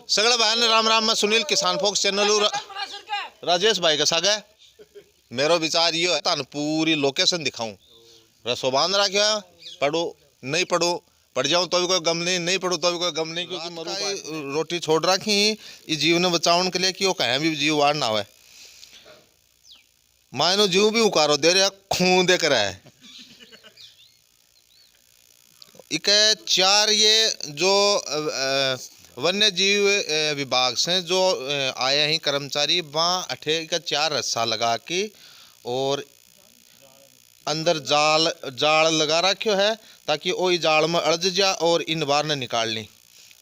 सगले भाई ने राम राम। मैं सुनील किसान फोक्स चैनल राजेश भाई का सागा है। मेरो विचार ये है तान पूरी लोकेशन दिखाऊं। रसो बांध रखा है, पढ़ो नहीं पढ़ो, पढ़ जाऊं तो भी कोई गम नहीं, नहीं पढ़ो तो भी कोई गम नहीं, क्योंकि मरू रोटी छोड़ रखी ये जीव ने बचाने के लिए कि वो कहीं भी जीव वार ना हो। मायनो जीव भी उकारो दे रहा खून दे कर है। इक चार ये जो वन्य जीव विभाग से जो आए हैं कर्मचारी, वहाँ अठे का 4 रस्सा लगा के और अंदर जाल लगा रखो है ताकि वो जाल में अड़ज जा और इन बार ने निकाल ली।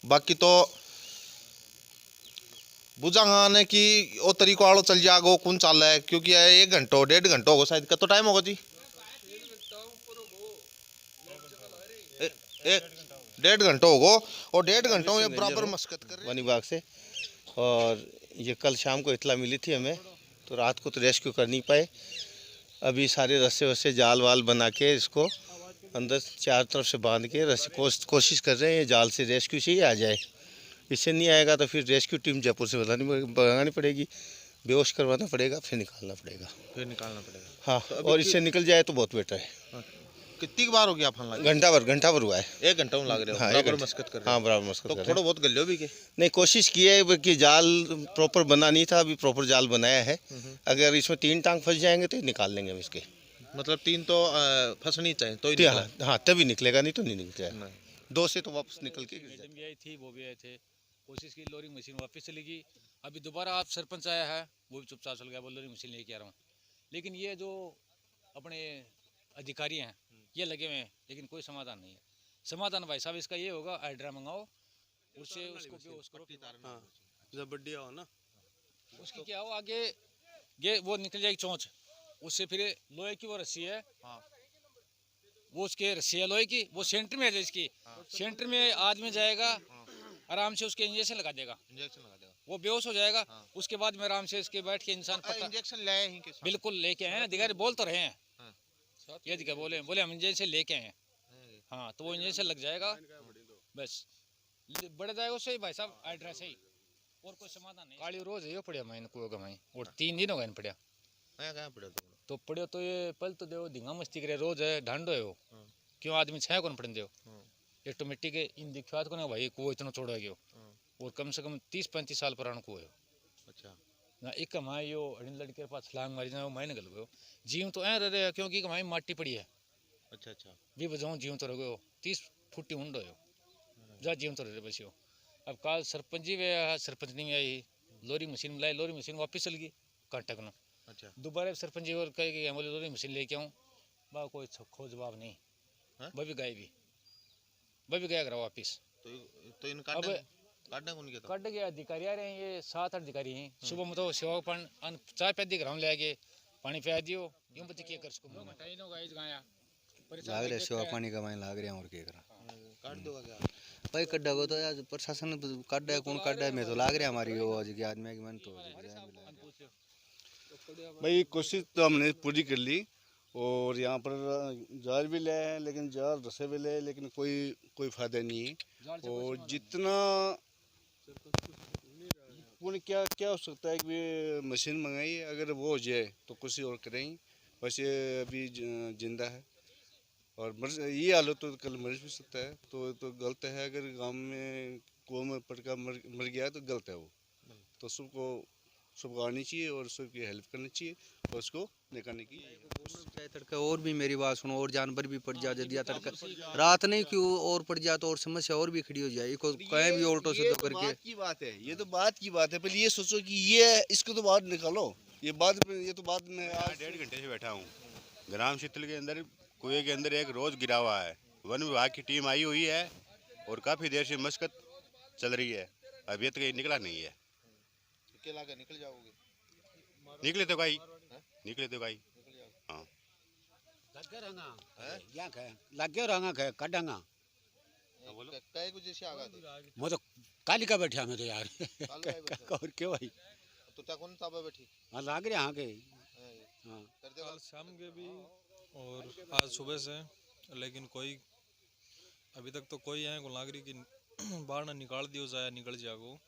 बाकी तो बुझा ने कि वो तरीको आलो चल जागो कौन चाल है, क्योंकि 1 घंटो 1.5 घंटो होगा शायद। कतो टाइम होगा जी? 1.5 घंटो होगो। और 1.5 घंटों में बराबर मशक्कत कर रहे वन विभाग से। और ये कल शाम को इतला मिली थी हमें, तो रात को तो रेस्क्यू कर नहीं पाए। अभी सारे रस्से वस्से जाल वाल बना के इसको अंदर 4 तरफ से बांध के रस्से कोशिश कर रहे हैं जाल से रेस्क्यू से ही आ जाए। इससे नहीं आएगा तो फिर रेस्क्यू टीम जयपुर से बनानी पड़ेगी, बेहोश करवाना पड़ेगा, फिर निकालना पड़ेगा। हाँ, तो और इससे निकल जाए तो बहुत बेटर है। कितनी बार हो गया फोन लगा? घंटा भर हुआ है। 1 घंटा में लग रहे हो? हाँ, बराबर मशक्कत कर रहे हो? हाँ, बराबर मशक्कत कर रहे हैं। तो थोड़ा बहुत गल्ले भी के नहीं कोशिश की है कि जाल प्रॉपर बना नहीं था, अभी प्रॉपर जाल बनाया है। अगर इसमें 3 टांग फंस जाएंगे तो निकाल लेंगे हम इसके। मतलब 3 तो फंसनी चाहिए तो ही हाँ तभी निकलेगा, नहीं तो नहीं निकलेगा। 2 से तो वापस निकल के भी आई थी, वो भी आए थे, कोशिश की, लोरी मशीन वापस चली गई। अभी दोबारा आप सरपंच आया है, वो भी चुपचाप चल गया, बोल लोरी मशीन लेके आ रहा हूँ। लेकिन ये जो अपने अधिकारी हैं ये लगे हुए हैं, लेकिन कोई समाधान नहीं है। समाधान भाई साहब इसका ये होगा, हाइड्रा मंगाओ, उससे उसको बेहोश करो, जब बढ़िया हो ना उसकी क्या हो आगे ये वो निकल जाएगी चोंच, उससे फिर लोहे की वो रस्सी है, वो उसके रस्सी है लोहे की, वो सेंटर में है इसकी, सेंटर में आदमी जाएगा आराम से उसके इंजेक्शन लगा देगा, वो बेहोश हो जाएगा। उसके बाद में आराम से इसके बैठ के इंसान इंजेक्शन ले आए हैं? बिल्कुल लेके आए हैं, अधिकारी बोल तो रहे हैं, ये अधिकारी बोले हम इंजेक्शन लेके आए हैं। हाँ, तो वो इंजेक्शन लग जाएगा, बस बढ़ जाएगा उससे भाई साहब, एड्रेस है और कोई समाधान नहीं। काली रोज है पड़िया मैं को गमाई और 3 दिन हो गए पड़िया। तो पड़ियो तो ये पल तो देखो धिंगा मस्ती करे रोज है, ढांडो है वो, क्यों आदमी छाया कौन पड़न दो ऑटोमेटिक इन दिखात को ना भाई कुओं इतना छोड़ा गयो, और कम से कम 30-35 साल पुराना कुओं है। अच्छा ना, एक हमारे यो अड़िन लड़के के पास छलांग मारी जाए मायने गल गयो, जीव तो ऐ रहे क्योंकि हमारी माटी पड़ी है। अच्छा भी बजाऊँ जीव तो रह गयो, 30 फुट ऊंडो हो जा जीव तो रहे बस यो। अब काल सरपंच जी वे सरपंच नहीं आई, लोरी मशीन मिलाई, लोरी मशीन वापस चल गई कांटक न। अच्छा दोबारा सरपंच जी और कहे कि बोले लोरी मशीन लेके आऊँ, बा कोई खोज जवाब नहीं, वह भी गया घर वापिस। तो इन काट के अधिकारी आ रहे हैं, ये 7-8 अधिकारी हैं। सुबह में तो सेवा चाय पैदी घर ले गए, पानी पिया दियो, यूं बच्चे क्या कर सको लाग रहे सेवा पानी का माइन लाग रहे हैं और क्या करा काट दोगा क्या भाई कड्डा को तो यार प्रशासन काट है, कौन काट है, मैं तो लाग रहा हमारी वो आज के आदमी की मन तो भाई कोशिश तो हमने पूरी कर ली, और यहाँ पर जाल भी ले हैं, लेकिन जाल रस्से भी ले, लेकिन कोई फायदा नहीं है। और जितना क्या क्या हो सकता है कि मशीन मंगाई, अगर वो हो जाए तो कुछ और करेंगे, बस ये अभी जिंदा है और ये हालत तो कल मर भी सकता है, तो गलत है। अगर गांव में कुआं में पड़कर मर गया तो गलत है वो, तो सबको आनी चाहिए और सबकी हेल्प करनी चाहिए और उसको निकालने की तड़का। और भी मेरी बात सुनो, और जानवर भी पड़ जाए दिया तड़का रात नहीं क्यों और पड़ जाए तो और समस्या और भी खड़ी हो जाए, कहीं भी ऑल्टो से तो करके की बात है, ये तो बात की बात है। पहले ये सोचो कि ये इसको तो बाहर निकालो, ये बाद में 1.5 घंटे से बैठा हूँ ग्राम शीतल के अंदर, कुएं के अंदर एक रोज गिरा हुआ है। वन विभाग की टीम आई हुई है और काफ़ी देर से मशक्कत चल रही है, अभी तक निकला नहीं है। निकल जाओगे? निकले तो भाई हाँ लगे रहा कटांगा मैं तो काली का बैठा मैं तो यार और क्यों भाई तो क्या कौन ताबा बैठी? हाँ लाग रहे यहाँ के कल शाम के भी और आज सुबह से, लेकिन कोई अभी तक तो कोई है को लाग रही कि बाहर ना निकाल दियो जाए, निकल जाएगो।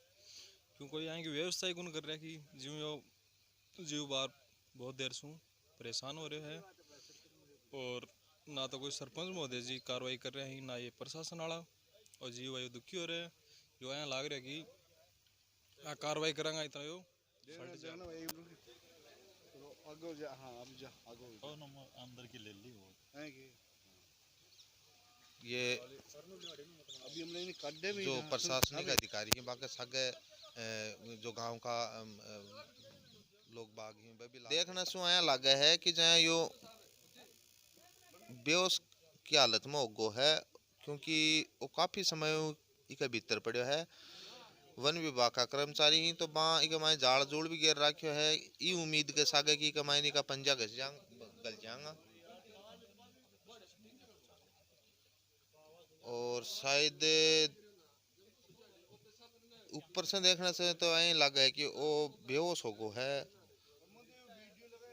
क्यों कोई यहाँ की व्यवस्था ही कौन कर रहा है कि जीव बार बहुत देर से परेशान हो रहे हैं और ना तो कोई सरपंच महोदय जी कार्रवाई कर रहे हैं ना ये प्रशासन वाला और जीव भाई दुखी हो रहे हैं जो यहाँ लग रहा है कि कार्रवाई करांगा इतना यो अंदर की ले ली ये अभी हमने कड्डे भी जो प्रशासनिक अधिकारी हैं बाकी सगे जो गांव का लोग बाग हैं वे भी देखना सु आया लगे है कि जहाँ यो बेहोश की हालत में होगो है क्योंकि वो काफ़ी समय इके भीतर पड़ो है। वन विभाग का कर्मचारी ही तो बाँ इके माए जाड़ जोड़ भी गिर रखो है ई उम्मीद के सागे की कमाई का पंजा गल जाएगा और शायद ऊपर से देखने से तो ऐ लगा है कि वो बेहोश हो गो है,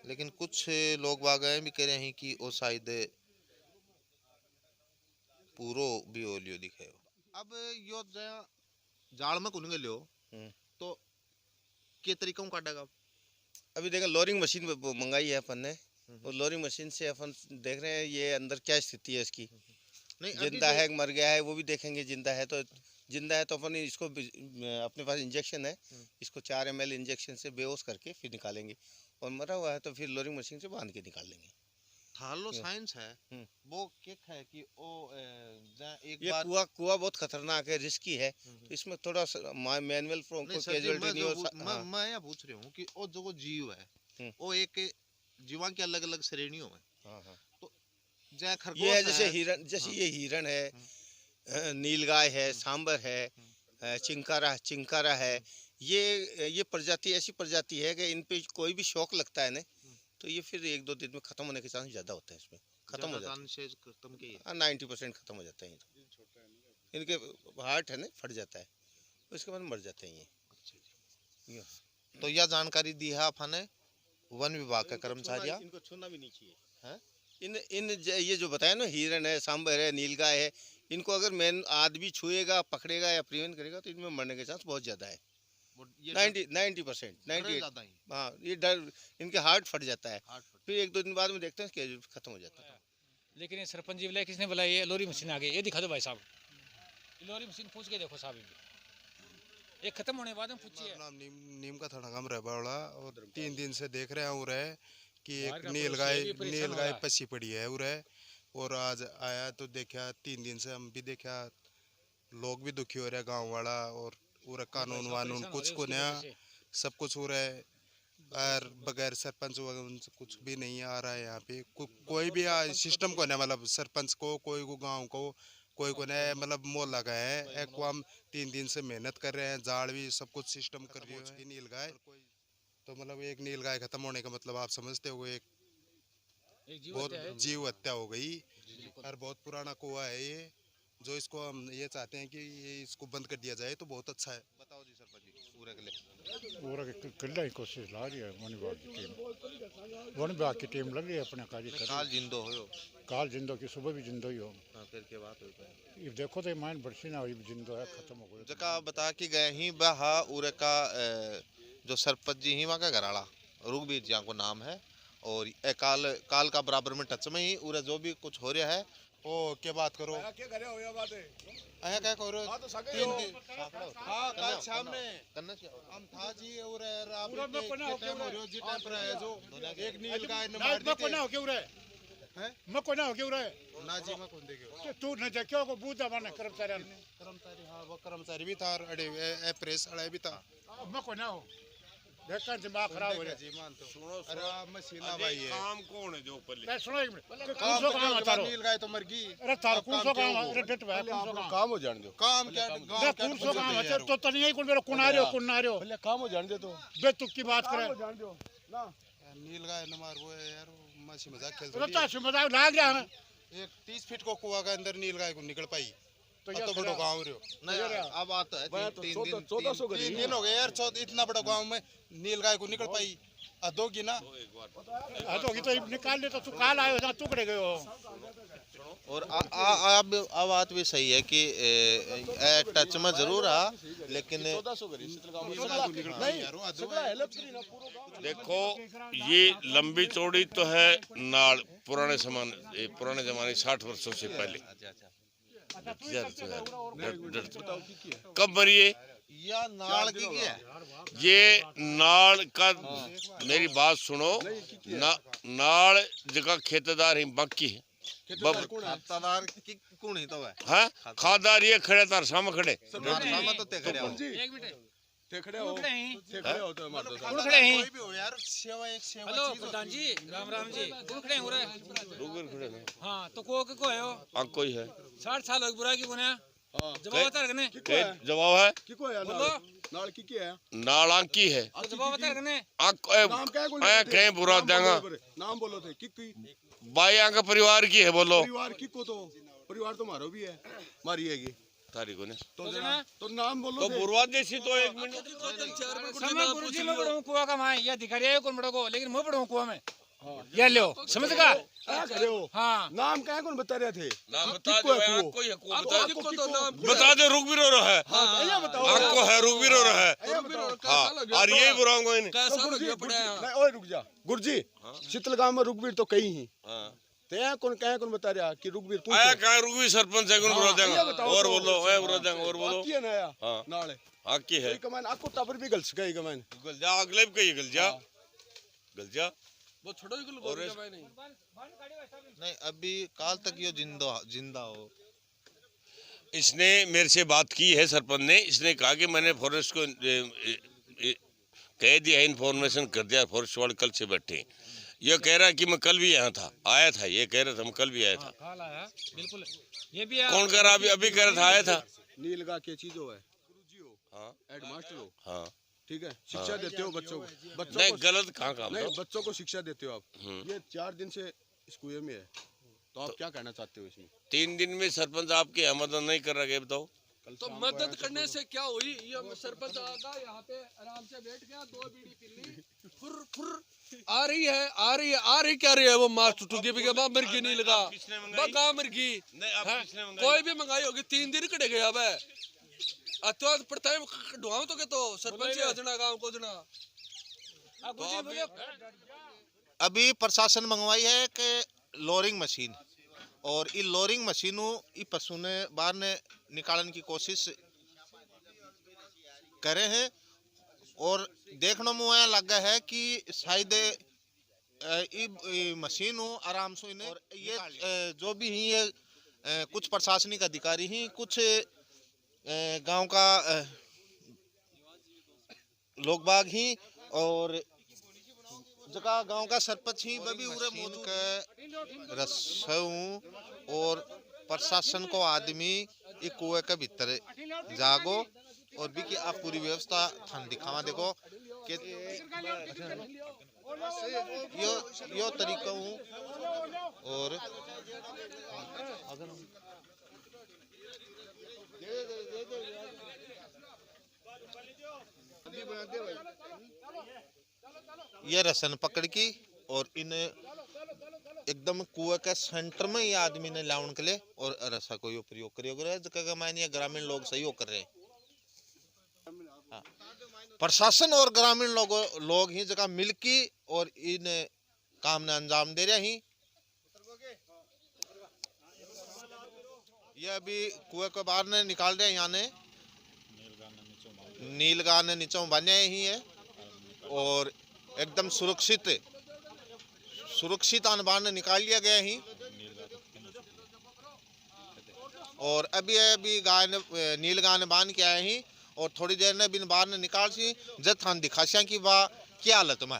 लेकिन कुछ लोग बाग भी कह रहे हैं कि वो शायद पूरो भी हो लियो दिखे। अब यो जाल में कुन लियो तो के तरीकों काटेगा। अभी देखा लोरिंग मशीन मंगाई है अपन ने और लोरिंग मशीन से अपन देख रहे हैं ये अंदर क्या स्थिति है इसकी, जिंदा है मर गया है वो भी देखेंगे। जिंदा है तो अपन इसको अपने पास इंजेक्शन है, इसको 4 ml इंजेक्शन से बेहोश करके फिर निकालेंगे और मरा हुआ है तो फिर लोरिंग मशीन से बांध के निकाल लेंगे। थालो साइंस है वो क्या है कि वो एक ये बार कुआ बहुत खतरनाक है, रिस्की है, तो इसमें थोड़ा मैनुअल मैं यह पूछ रही हूँ कि वो जो जीव है वो एक जीवा की अलग अलग श्रेणियों में तो ये है जैसे हिरण, जैसे ये हिरण है, नीलगाय है, सांबर है, चिंकारा है, ये प्रजाति ऐसी प्रजाति है कि इन पे कोई भी शौक लगता है ना तो ये फिर 1-2 दिन में खत्म होने के चांस ज्यादा होते हैं। इसमें खत्म हो जाता है 90% खत्म हो जाते हैं। इनके हार्ट है ना फट जाता है उसके बाद मर जाते हैं ये। तो यह जानकारी दी है आपने वन विभाग का कर्मचारी। इनको छूना भी नहीं चाहिए। ये जो बताया ना हिरण है, सांबर है, नीलगाय है, इनको अगर मैन आदमी छुएगा, पकड़ेगा या प्रिवेंट करेगा तो इनमें मरने के चांस बहुत ज्यादा है। 90%। हाँ ये डर इनके हार्ट फट जाता है, फिर 1-2 दिन बाद में देखते हैं कि खत्म हो जाता है। लेकिन ये सरपंच जी बुलाए किसने बुलाई है? लोरी मशीन आ गई, ये दिखा दो भाई साहब, लोरी मशीन पूछ के देखो साहब, ये खत्म होने के बाद में पूछिए। नीम का थाना काम रह बड़ा और 3 दिन से देख रहे हैं कि एक नीलगाय पसी पड़ी है और आज आया तो देखा 3 दिन से हम भी देखा, लोग भी दुखी हो रहे हैं गांव वाला और पूरा कानून वानून कुछ को नया सब कुछ हो रहा है और बगैर सरपंच कुछ भी नहीं आ रहा है यहाँ पे कोई भी सिस्टम को नहीं, मतलब सरपंच को कोई को गाँव को कोई को नहीं, मतलब मोल लगा है। एक हम 3 दिन से मेहनत कर रहे हैं, जाड़ भी सब कुछ सिस्टम कर रही है। नीलगाय तो मतलब एक नीलगाय खत्म होने का मतलब आप समझते हो एक बहुत जीव हत्या हो गई और बहुत पुराना कुआ है ये, जो इसको हम ये चाहते हैं कि ये इसको बंद कर दिया जाए तो बहुत अच्छा है। बताओ जी सरपंच जी पूरे के लिए पूरा कल्ला ही कोशिश ला रही है वन विभाग की टीम लग रही है अपने कार्य काल जिंदो की सुबह भी जिंदो ही हो फिर के बात हो ये देखो तो मान बरसी ना हुई जिंदो है खत्म हो गई जका बता कि गए ही बहा उरे का जो सरपंच जी ही वहाँ का घराड़ा रुगबीर जी को नाम है और काल का बराबर में टच में ही उरे जो भी कुछ हो रहा है ओ क्या बात करो क्या करो हाँ कल शाम में हम था जी और जी टाइम पर है जो एक नीलगाय ने मार दी थी मैं को ना हो क्यों रहे ना जी मैं कौन देखे तू न देखो को बूझा माने कर्मचारी हाँ वो कर्मचारी भी था और अड़े प्रेस अड़े भी था मैं को ना हो देखकर दिमाग खराब हो रहा जी मान तो अरे मशीना भाई है काम कौन है जो ऊपर मैं सुनो एक मिनट काम तो काम बता नीलगाय तो मर गई अरे तार कौन सा काम अरे डेट है कौन सा काम हो जान दो काम क्या गांव कौन सा काम है तो तनी ही कौन मेरे कौन आ रहे हो पहले काम हो जान दे तो बेतुक की बात करे जान दो ना नीलगाय ने मार वो है यार मसी मजाक खेल अरे तो मजाक लाग गया है एक 30 फीट को कुआ का अंदर नीलगाय को निकल पाई तो बड़ा गाँव रहे अब आता है 3 दिन 3 दिन हो गए यार, इतना बड़ा गांव में नीलगाय को निकल पाई अधोगी ना अधोगी तो निकाल ले, तो तू काल आयो ना टुकड़े गयो। और अब बात भी सही है कि टच में जरूर रहा, लेकिन देखो ये लंबी चौड़ी तो है नाल पुराने जमाने 60 वर्षों से पहले। कब मरिए या नाल की क्या है? ये नाल का मेरी बात सुनो नाल जगह खेतेदार ही बाकी है खातादार की कौन ही तो है? हाँ खादार ये खड़े तार सामने खड़े सामने तो ते खड़े हो। एक मिनट ते खड़े हो तो मार दो कौन खड़े हैं? कोई भी हो यार, सेवा एक सेवा हेलो चीज प्रधान जी, राम जी, कौन खड़े हो रहे? रुगर खड़े हैं। हाँ तो को है हो? कोई है 60 साल हो गए बुरा की गुना जवाब बता रखने जवाब है की को है बोलो नाल की क्या है? नाल आंकी है तो जवाब बता रखने नाम क्या है? कहीं बुरा देगा नाम बोलो थे की भाई आंका परिवार की है बोलो परिवार की को तो परिवार तो मारो भी है मारी है तारीख ने तो नाम बोलो तो बुरवा देसी तो 1 मिनट समय गुरुजी में पढ़ूं कुआ का मां ये दिखा रहा है कौन बड़ा को, लेकिन मैं पढ़ूं कुआ में ये लो समझ का क्या करे हो? हाँ नाम क्या कौन बता रहे थे? नाम बता दो कोई है बता दे रुकबीर हो रहा है आपको है रुकबीर हो रहा है हाँ और ये बुराऊंगा इन्हें ओए रुक जा गुरुजी शीतल गांव में रुकबीर तो कहीं ही ते कौन बता रहा कि रुकबीर तू आया कहां रुकबीर सरपंच है कौन बुरा देगा और बोलो ए बुरा देगा और बोलो की है नया हां नाले आकी है कमान आपको टावर भी गलस गई कमान गल जा अगले भी गल जा वो छोड़ो ही और नहीं, अभी काल तक ये जिंदा हो। इसने मेरे से बात की है सरपंच ने, इसने कहा कि मैंने फॉरेस्ट को कह दिया इन्फॉर्मेशन कर दिया, फॉरेस्ट वाले कल से बैठे हैं। ये कह रहा है कि मैं कल भी यहाँ था आया था, ये कह रहा था मैं कल भी आया था। बिल्कुल ये भी कौन कह रहा अभी कह रहा था आया था। नीलगा के चीज हो है गुरुजी हो हाँ हेडमास्टर हो हाँ ठीक है शिक्षा देते हो बच्चों को नहीं गलत कहाँ काम नहीं बच्चों को शिक्षा देते हो आप ये 4 दिन से स्कूल में है तो आप क्या कहना चाहते हो इसमें? 3 दिन में सरपंच आपकी मदद नहीं कर रहा बताओ तो मदद करने से क्या हुई? ये सरपंच आगा यहाँ पे आराम से बैठ गया 2 बीड़ी पी ली फुर आ रही क्या रही है वो मार टूटूगी भी मिर्गी नहीं लगा बगा मिर्गी कोई भी मंगाई होगी 3 दिन कटे गया अब तो पड़ता है ढुआओ तो के तो सरपंच हजना गांव को जना अभी प्रशासन मंगवाई है कि लोरिंग मशीन और ये लोरिंग मशीनों ये पशु ने बाहर ने निकालने की कोशिश करे हैं और देखने में यह लगा है कि शायद ये मशीन हो आराम से इन्हें और ये जो भी ही ये कुछ प्रशासनिक अधिकारी ही कुछ गांव का लोग बाग ही और जगह गांव का सरपंच ही भी पूरे मौजूद है रसों और प्रशासन को आदमी एक कुएं के भीतर जागो और भी कि आप पूरी व्यवस्था थान दिखावा देखो कि यो तरीका हूँ और ये रसन पकड़ की और इन एकदम कुएं के सेंटर में ये आदमी ने लाउन के लिए और रसा को प्रयोग करिए मानिए ग्रामीण लोग सहयोग कर रहे हैं। हाँ। प्रशासन और ग्रामीण लोग ही जगह मिलकी और इन काम ने अंजाम दे रहे ही। ये अभी कुएं के बाहर ने निकाल रहे हैं यहाँ ने नीलगा ने नीचों बने ही है और एकदम सुरक्षित अनबार ने निकाल लिया गया ही और अभी गाय ने नील गाय ने बांध के आए ही और थोड़ी देर ने बिन बाहर ने निकाल सी जब थान दिखासिया की वाह क्या हालत में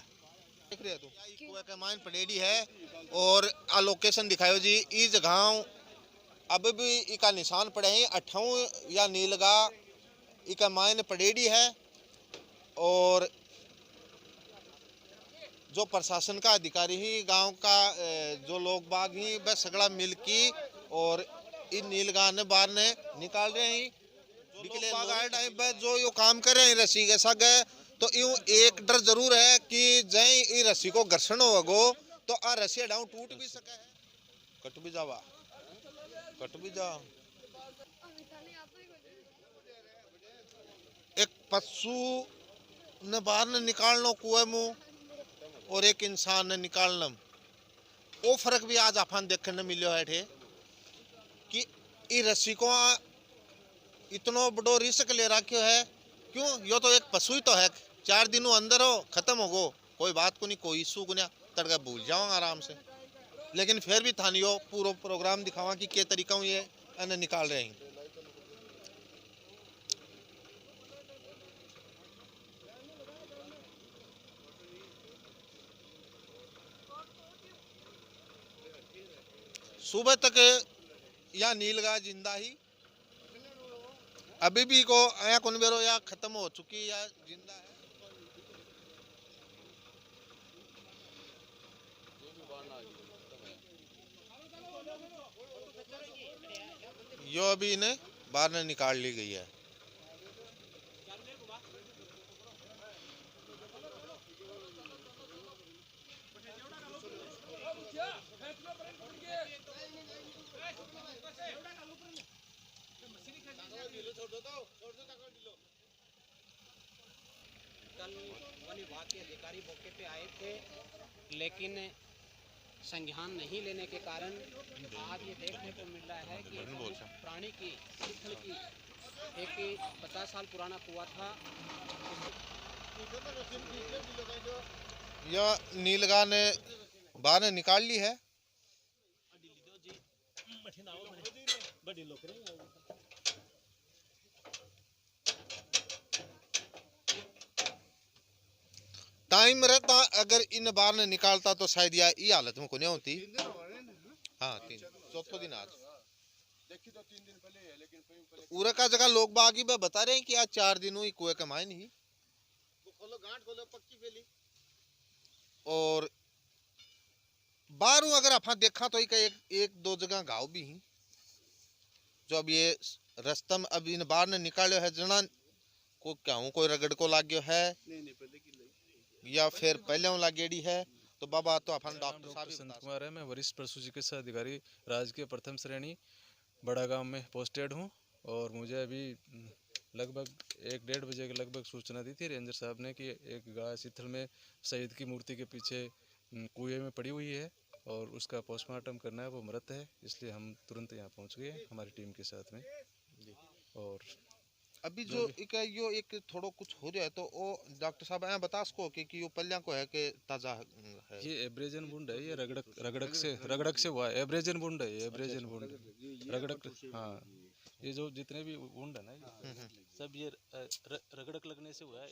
देख रहे हो कुएं के माइन पड़ेड़ी है और आ लोकेशन दिखाओ जी ई जगह अब भी इका निशान पड़े हैं 8 या नीलगा इका माइन पड़ेड़ी है और जो प्रशासन का अधिकारी ही गांव का जो लोग बाग ही बस सगड़ा मिलकी और इन नीलगा ने बाहर ने निकाल रहे हैं जो यो काम कर रहे हैं रसी के सग तो तो यूं एक डर जरूर है कि जय ई रस्सी को घर्षण होगो तो आ रस्सी डाउन टूट भी सके है, कट भी जावा, कट भी जा। एक पशु ने बाहर ने निकालना कुएं मुंह और एक इंसान ने निकालना, वो फर्क भी आज अपन देखने मिलो है ठे कि ई रस्सी को इतनो बड़ो रिस्क ले रखो है। क्यों? यो तो एक पशु ही तो है, 4 दिनों अंदर हो खत्म हो गो, कोई बात को नहीं, कोई इशू को नहीं, तड़का भूल जाओ आराम से। लेकिन फिर भी थानी यो पूरा प्रोग्राम दिखावा कि के तरीका ये अन्य निकाल रहे हैं। सुबह तक या नीलगाय जिंदा ही, अभी भी को आया कौन बेरो या खत्म हो चुकी या जिंदा है। यो अभी इन्हें बाहर ने निकाल ली गई है। कल वन विभाग के अधिकारी मौके पे आए थे, लेकिन संज्ञान नहीं लेने के कारण आज ये देखने को मिल रहा है कि प्राणी की शिथिल की एक 50 साल पुराना कुआं था। यह नीलगाय ने बाहर निकाल ली है। टाइम रहता अगर इन बार ने निकालता तो शायद ये हालत में को नहीं होती। हाँ 3 चौथा दिन आज पूरा का जगह लोग बागी में बता रहे हैं कि आज 4 दिन हुई कुएं कमाए नहीं। और बारू अगर आप देखा तो एक दो जगह गाँव भी हैं जो अब ये रस्तम अब इन बार ने निकाले है जना को क्या हूँ कोई रगड़ को लाग गयो है या फिर पहले लागेड़ी है। तो बाबा तो अपन डॉक्टर साहब संत कुमार है, मैं वरिष्ठ पशु चिकित्सा अधिकारी राजकीय प्रथम श्रेणी बड़ा गांव में पोस्टेड हूं। और मुझे अभी लगभग 1-1:30 बजे के लगभग सूचना दी थी रेंजर साहब ने कि एक गाय शिथिल में शहीद की मूर्ति के पीछे कुएं में पड़ी हुई है और उसका पोस्टमार्टम करना है, वो मृत है। इसलिए हम तुरंत यहाँ पहुँच गए हमारी टीम के साथ में। और अभी जो एक थोड़ा कुछ हो जाए तो वो डॉक्टर साहब यहाँ बता सको कि यो पल्ला को है कि ताजा है। ये एब्रेजन वुंड है, ये रगड़क से हुआ है। एब्रेजन वुंड है, ये एब्रेजन वुंड रगड़क। हाँ ये जो जितने भी वुंड है ना सब ये रगड़क लगने से हुआ है।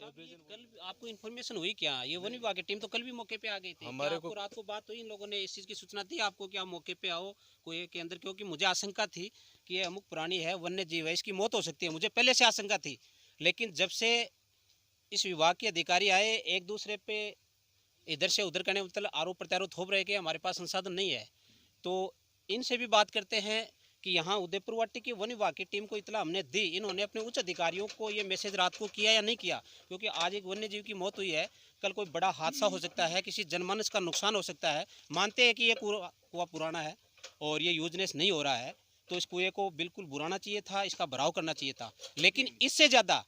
कल आपको इन्फॉर्मेशन हुई क्या? ये वन विभाग की टीम तो कल भी मौके पे आ गई थी। हमारे को रात को बात हुई, इन लोगों ने इस चीज़ की सूचना दी आपको कि आप मौके पे आओ कुएं के अंदर, क्योंकि मुझे आशंका थी कि ये अमुक प्राणी है, वन्य जीव है, इसकी मौत हो सकती है। मुझे पहले से आशंका थी, लेकिन जब से इस विभाग के अधिकारी आए एक दूसरे पे इधर से उधर करने मतलब आरोप प्रत्यारोप थोप रहे कि हमारे पास संसाधन नहीं है, तो इनसे भी बात करते हैं कि यहाँ उदयपुर वाटी की वन विभाग की टीम को इतला हमने दी, इन्होंने अपने उच्च अधिकारियों को ये मैसेज रात को किया या नहीं किया? क्योंकि आज एक वन्य जीव की मौत हुई है, कल कोई बड़ा हादसा हो सकता है, किसी जनमानस का नुकसान हो सकता है। मानते हैं कि ये कुआं पुराना है और ये यूजनेस नहीं हो रहा है, तो इस कुएं को बिल्कुल बुराना चाहिए था, इसका भराव करना चाहिए था। लेकिन इससे ज़्यादा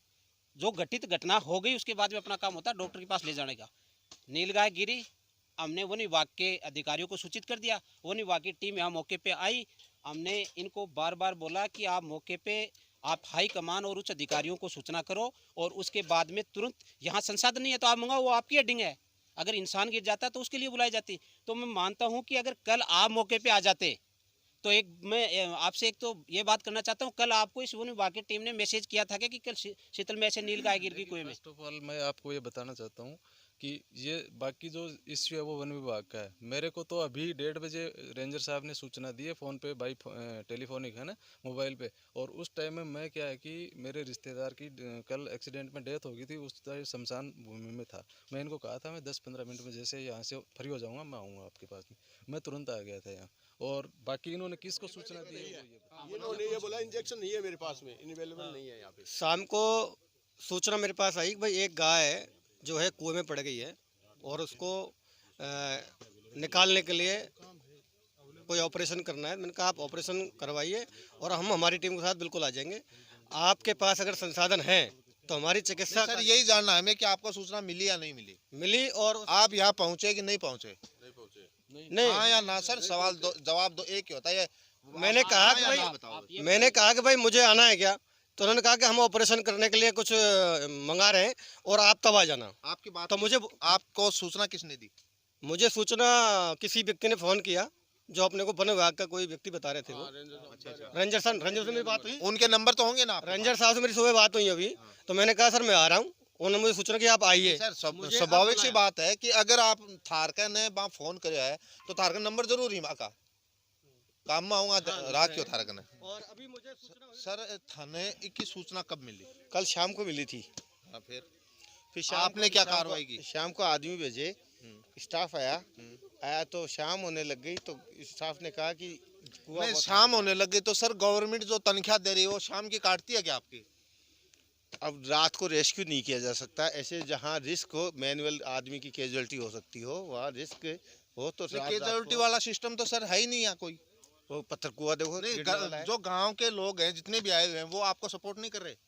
जो घटित घटना हो गई उसके बाद में अपना काम होता है डॉक्टर के पास ले जाने का। नीलगाय गिरी, हमने वन विभाग के अधिकारियों को सूचित कर दिया, वन विभाग की टीम यहाँ मौके पे आई। हमने इनको बार बार बोला कि आप मौके पे आप हाई कमान और उच्च अधिकारियों को सूचना करो और उसके बाद में तुरंत, यहाँ संसाधन नहीं है तो आप मंगाओ, वो आपकी हेडिंग है। अगर इंसान गिर जाता तो उसके लिए बुलाई जाती। तो मैं मानता हूँ कि अगर कल आप मौके पे आ जाते तो मैं आपसे एक तो ये बात करना चाहता हूँ, कल आपको इस वन विभाग की टीम ने मैसेज किया था कि कल शीतल में ऐसे नीलगाय गिर गई कुएं में। फर्स्ट ऑफ ऑल मैं आपको ये बताना चाहता हूँ कि ये बाकी जो इश्यू है वो वन विभाग का है। मेरे को तो अभी 1:30 बजे रेंजर साहब ने सूचना दी है फ़ोन पे, बाई टेलीफोनिक है ना, मोबाइल पे। और उस टाइम में मैं क्या है कि मेरे रिश्तेदार की कल एक्सीडेंट में डेथ हो गई थी, उस टाइम शमशान भूमि में था। मैं इनको कहा था मैं 10-15 मिनट में जैसे यहाँ से फ्री हो जाऊँगा मैं आऊँगा आपके पास में। मैं तुरंत आ गया था यहाँ। और बाकी इन्होंने किसको सूचना दी है? इन्होंने ये बोला इंजेक्शन नहीं है मेरे पास में, इनअवेलेबल नहीं है यहाँ पे। शाम को सूचना मेरे पास आई कि भाई एक गाय जो है कुएं में पड़ गई है और उसको निकालने के लिए कोई ऑपरेशन करना है। मैंने कहा आप ऑपरेशन करवाइए और हम हमारी टीम के साथ बिल्कुल आ जाएंगे। आपके पास अगर संसाधन हैं तो हमारी चिकित्सा। सर यही जानना है हमें कि आपको सूचना मिली या नहीं मिली। मिली और आप यहाँ पहुँचे कि नहीं पहुँचे? नहीं। हाँ या ना सर, सवाल दो, जवाब दो, एक ही होता है। मैंने कहा कि भाई मुझे आना है क्या, तो उन्होंने कहा कि हम ऑपरेशन करने के लिए कुछ मंगा रहे हैं और आप तब आ जाना। आपकी बात तो मुझे आपको सूचना किसने दी? मुझे सूचना किसी व्यक्ति ने फोन किया जो अपने को वन विभाग का कोई व्यक्ति बता रहे थे। वो रेंजर से मेरी बात हुई। उनके नंबर तो होंगे ना? रेंजर साहब से मेरी सुबह बात हुई अभी, तो मैंने कहा सर मैं आ रहा हूँ। उन्होंने मुझे सूचना की आप आइए। सर स्वाभाविक सी बात है कि अगर आप थारका ने वहाँ फोन करे है तो थारका नंबर जरूर ही वहाँ का काम में आऊंगा रात क्यों थारका ने। और अभी मुझे सर थाने की सूचना कब मिली? कल शाम को मिली थी। फिर शाम आपने क्या कार्रवाई की? शाम को आदमी भेजे, स्टाफ आया तो शाम होने लग गई तो स्टाफ ने कहा कि नहीं, शाम होने लग गई तो सर गवर्नमेंट जो तनख्वाह दे रही है वो शाम की काटती है क्या आपकी? अब रात को रेस्क्यू नहीं किया जा सकता। ऐसे जहाँ रिस्क हो, मैनुअल आदमी की कैजुअलिटी हो सकती हो, वहाँ रिस्क हो तो कैजुअलिटी वाला सिस्टम तो सर है ही नहीं यहाँ कोई। वो पत्थर कुआ देखो नहीं, जो गांव के लोग हैं जितने भी आए हुए हैं वो आपको सपोर्ट नहीं कर रहे हैं।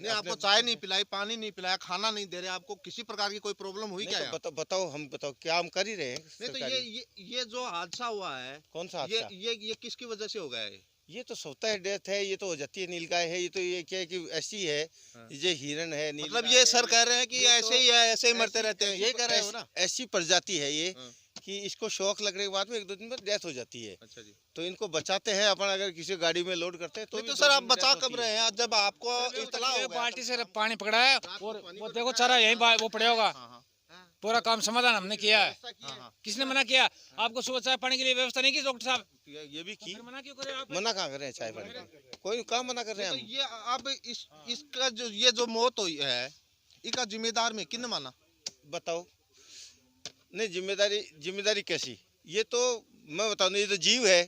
नहीं, आपको चाय नहीं पिलाई, पानी नहीं पिलाया, खाना नहीं दे रहे, आपको किसी प्रकार की कोई प्रॉब्लम हुई क्या? तो बताओ क्या हम कर ही रहे हैं। नहीं तो ये जो हादसा हुआ है, कौन सा हादसा? ये किसकी वजह से हो गया है? ये तो सोता है, डेथ है, ये तो हो जाती है, नीलगाय है, ये तो ये क्या है कि ऐसी है, ये हिरन है। मतलब ये सर कह रहे हैं कि ऐसे ही है, ऐसे ही मरते रहते हैं, यही कह रहे हो ना? ऐसी प्रजाति है ये कि इसको शौक लगने के बाद में 1-2 दिन में डेथ हो जाती है। अच्छा जी। तो इनको बचाते हैं अपन, अगर किसी गाड़ी में लोड करते हैं तो सर आप बचा कब रहे हैं जब आपको इत्तला हो गया? बाल्टी से पानी पकड़ा है और वो देखो चारा यहीं वो पड़े होगा। पूरा काम समाधान हमने किया है। किसने मना किया? आपको सुबह चाय पानी के लिए व्यवस्था नहीं की डॉक्टर साहब? ये भी की। मना क्यों करे आप? मना कहाँ कर रहे हैं चाय पानी का? कोई काम मना कर रहे हैं हम? ये अब इसका जो मौत हुई है इसका जिम्मेदार में किन माना? बताओ। नहीं, जिम्मेदारी कैसी? ये तो मैं बताऊँ, ये तो जीव है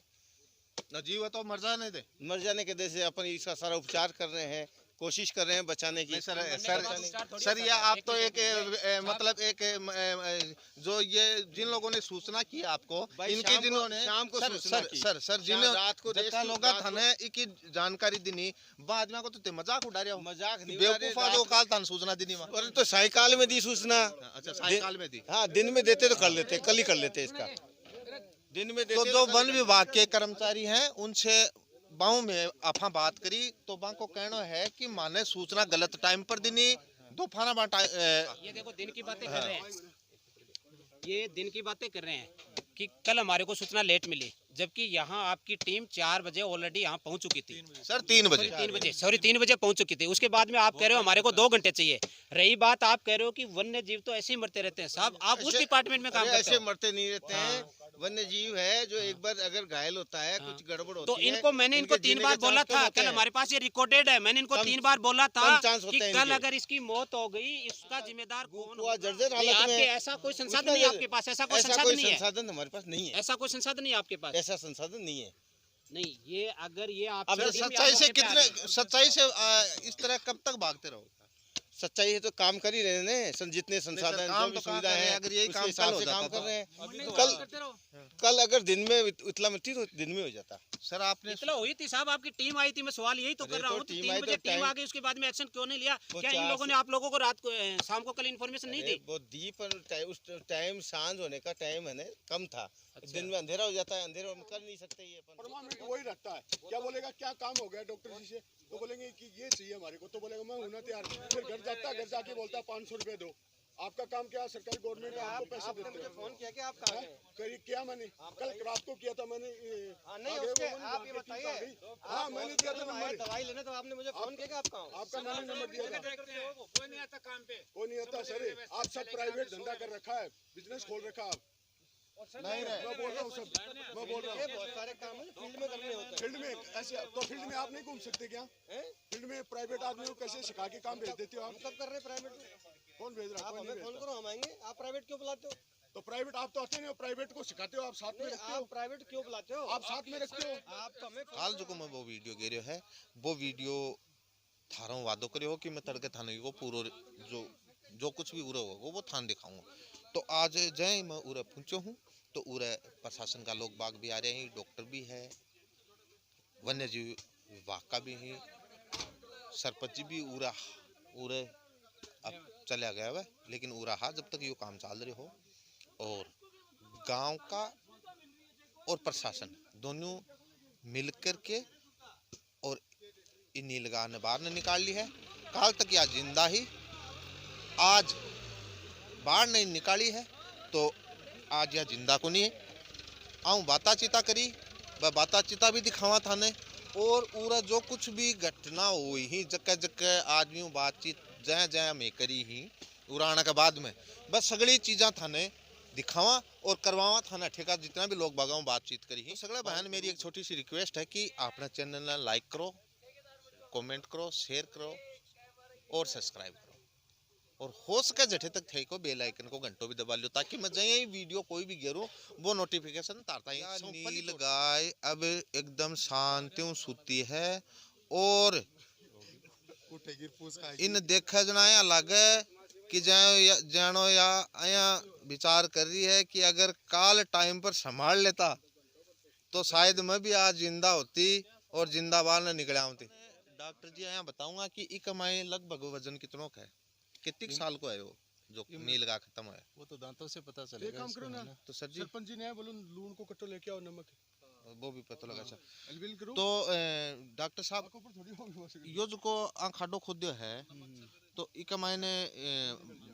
ना, जीव है तो मर जाने के दे से अपन इसका सारा उपचार कर रहे हैं, कोशिश कर रहे हैं बचाने की। सर ये आप तो एक मतलब एक जो ये जिन लोगों ने सूचना की आपको, इनके जिन्होंने शाम को सर जिन्होंने रात को लोग थाने की जानकारी दिनी बाद में को तो मजाक उड़ा रहे हो। मजाक नहीं, बेवकूफा जो काल थान सूचना दिनी में। अरे तो साइकाल में दी सूचना। अच्छा, साइकाल में दी। हाँ, दिन में देते तो कर लेते, कल ही कर लेते इसका। दिन में देते तो जो वन विभाग के कर्मचारी हैं उनसे बाऊ में आपा बात करी तो बा को कहना है कि माने सूचना गलत टाइम पर दिनी दोपहर बाटा। ये देखो दिन की बातें कर रहे हैं, ये दिन की बातें कर रहे हैं कि कल हमारे को सूचना लेट मिली, जबकि यहाँ आपकी टीम 4 बजे ऑलरेडी यहाँ पहुँच चुकी थी। सर 3 बजे पहुँच चुकी थी। उसके बाद में आप कह रहे हो हमारे को 2 घंटे चाहिए। रही बात, आप कह रहे हो कि वन्य जीव तो ऐसे ही मरते रहते हैं। साहब आप उस डिपार्टमेंट में काम करते हो। ऐसे मरते नहीं रहते हैं। वन्य जीव है जो एक बार अगर घायल होता है, कुछ गड़बड़ होती तो इनको मैंने इनको 3 बार बोला था, कल हमारे पास ये रिकॉर्डेड है, मैंने इनको 3 बार बोला था कि कल अगर इसकी मौत हो गई इसका जिम्मेदार कौन होगा? जर्जर हालत में। ऐसा कोई संसाधन नहीं आपके पास, ऐसा कोई संसाधन नहीं है। संसाधन हमारे पास नहीं है, ऐसा कोई संसाधन नहीं आपके पास, ऐसा संसाधन नहीं है। नहीं, ये अगर ये आप सच्चाई से इस तरह कब तक भागते रहो? सच्चाई है तो काम कर ही रहे हैं, जितने संसाधन जो भी सुविधा है अगर यही काम कर रहे हैं। कल अगर दिन में इतला मिलती तो दिन में हो जाता। सर आपने इतला हुई थी साहब, आपकी टीम आई थी, मैं सवाल यही तो कर रहा हूँ। 3 बजे टीम आ गई, उसके बाद में एक्शन क्यों नहीं लिया? क्या इन लोगों ने आप लोगों को रात को शाम को कल इन्फॉर्मेशन नहीं दी? वो दी पर उस टाइम सांझ होने का टाइम है कम था। दिन में अंधेरा हो जाता है, अंधेरे में कर नहीं सकते ये अपन। वही रखता है, क्या बोलेगा क्या काम हो गया डॉक्टर जी से, तो बोलेंगे कि ये चाहिए हमारे को, तो बोलेगा मैं होना तैयार। फिर घर जाता है, घर जाके बोलता है 500 रुपए दो। आपका काम क्या है? सरकारी गवर्नमेंट आपको पैसे देते हैं। फोन किया क्या? आप कहाँ गए? करी क्या मैंने कल रात को किया था मैंने। नहीं उसके आप ये बताइए। हाँ मैंने दिया था नंबर। दवाई लेने तो आपने मुझे फोन किया, आप कहाँ? आपका मैंने नंबर दिया था। कोई नहीं आता काम पे, कोई नहीं आता सर। आप सब प्राइवेट धंधा कर रखा है, बिजनेस खोल रखा आप नहीं रहे। मैं बोल रहा हूँ सब, मैं बोल रहा हूँ बहुत सारे काम है फील्ड में करने होते हैं। फील्ड में ऐसे तो फील्ड में आप नहीं घूम सकते क्या? फील्ड में प्राइवेट आदमी को कैसे सिखा के काम भेज देते हो आप? सब कर रहे हैं प्राइवेट में। कौन भेज रहा है? आप हमें फोन करो, हम आएंगे। आप प्राइवेट क्यों बुलाते हो? तो प्राइवेट आप तो आते नहीं हो, प्राइवेट को सिखाते हो आप, साथ में रखते हो। आप प्राइवेट क्यों बुलाते हो? आप साथ में रखते हो। आप तो हमें हाल जो को मैं वो वीडियो गे रहे है वो वीडियो थारों वादो करे हो कि मैं तड़के थाने को पूरा जो जो कुछ भी उरे होगा वो थान दिखाऊंगा। तो आज जय मैं उरे पहुंचो हूँ तो उरे प्रशासन का लोग बाग भी आ रहे हैं, डॉक्टर भी है, वन्य जीव विभाग का भी है, सरपंच भी उरे अब चला गया हुआ, लेकिन उरा हा जब तक ये काम चल रहे हो। और गांव का और प्रशासन दोनों मिलकर के और इन नीलगाय ने बाहर ने निकाल ली है। काल तक यह जिंदा ही, आज बाहर नहीं निकाली है तो आज यह जिंदा को नहीं है। आऊँ बाता चिता करी, वह बाता चिता भी दिखावा था ने। और पूरा जो कुछ भी घटना हुई ही जगह जगह आदमियों बातचीत जहाँ जहाँ में करी ही उड़ाना के बाद में बस सगली चीज़ा थाने दिखावा और करवावा थाना ठेका जितना भी लोग बागाओं बातचीत करी ही। सगले बहन मेरी एक छोटी सी रिक्वेस्ट है कि अपना चैनल ना लाइक करो, कमेंट करो, शेयर करो और सब्सक्राइब करो, और हो सके जठे तक थे को बेल आइकन को घंटों भी दबा लो ताकि मैं जहाँ ही वीडियो कोई भी गिरूँ वो नोटिफिकेशन तारता ही। नील गाय अब एकदम शांतियों सूती है और इन देखा जना लगे कि जानो या आया विचार कर रही है कि अगर काल टाइम पर संभाल लेता तो शायद मैं भी आज जिंदा होती और जिंदाबाद न निकला होती। डॉक्टर जी आया बताऊंगा कि ई कमाई लगभग वजन कितनों का है, कितने साल को है वो जो नीलगाय खत्म है? वो तो दांतों से पता एक चलेगा काम इसको करो ना, है ना। तो सर जी सरपंच जी ने बोलो लून को कट्टो लेके आओ, नमक वो भी पता लगा। अच्छा अलविल करो। तो डॉक्टर साहब यो जो को आँख खाडो खोदियो है तो इका मायने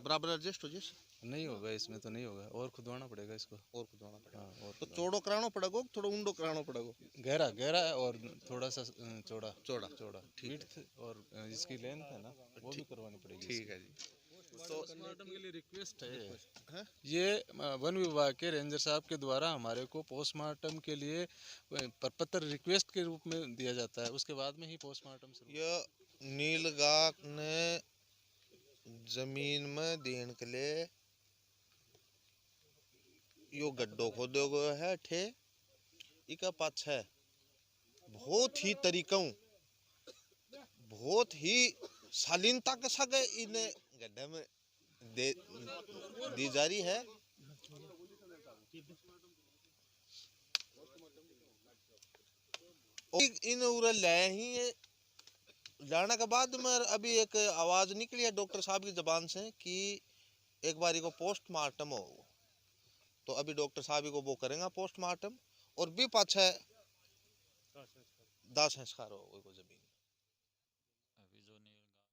बराबर एडजस्ट हो जैसे नहीं होगा, इसमें तो नहीं होगा, और खुदवाना पड़ेगा इसको, और खुदवाना पड़ेगा। हाँ, और तो चौड़ो कराना पड़ेगा, थोड़ा ऊंडो कराना पड़ेगा? गहरा गहरा और थोड़ा सा चौड़ा चौड़ा चौड़ा विड्थ और इसकी लेंथ है ना वो भी करवानी पड़ेगी। ठीक है जी। तो पोस्टमार्टम के लिए रिक्वेस्ट है, ये वन विभाग के रेंजर साहब के द्वारा हमारे को पोस्टमार्टम के लिए पत्र रिक्वेस्ट के रूप में दिया जाता है, उसके बाद में ही पोस्टमार्टम शुरू। ये नीलगाय ने जमीन में देने के लिए यो गड्ढो खोदो गयो है ठे, इका पाछे बहुत ही तरीकों बहुत ही शालीनता के साथ इन्हें गड्ढे में दी जा रही है। इन उरे ले ही जाने के बाद में अभी एक आवाज निकली है डॉक्टर साहब की जबान से कि एक बारी को पोस्टमार्टम हो, तो अभी डॉक्टर साहब को वो करेंगे पोस्टमार्टम और भी पाछे दाह संस्कार हो जमीन।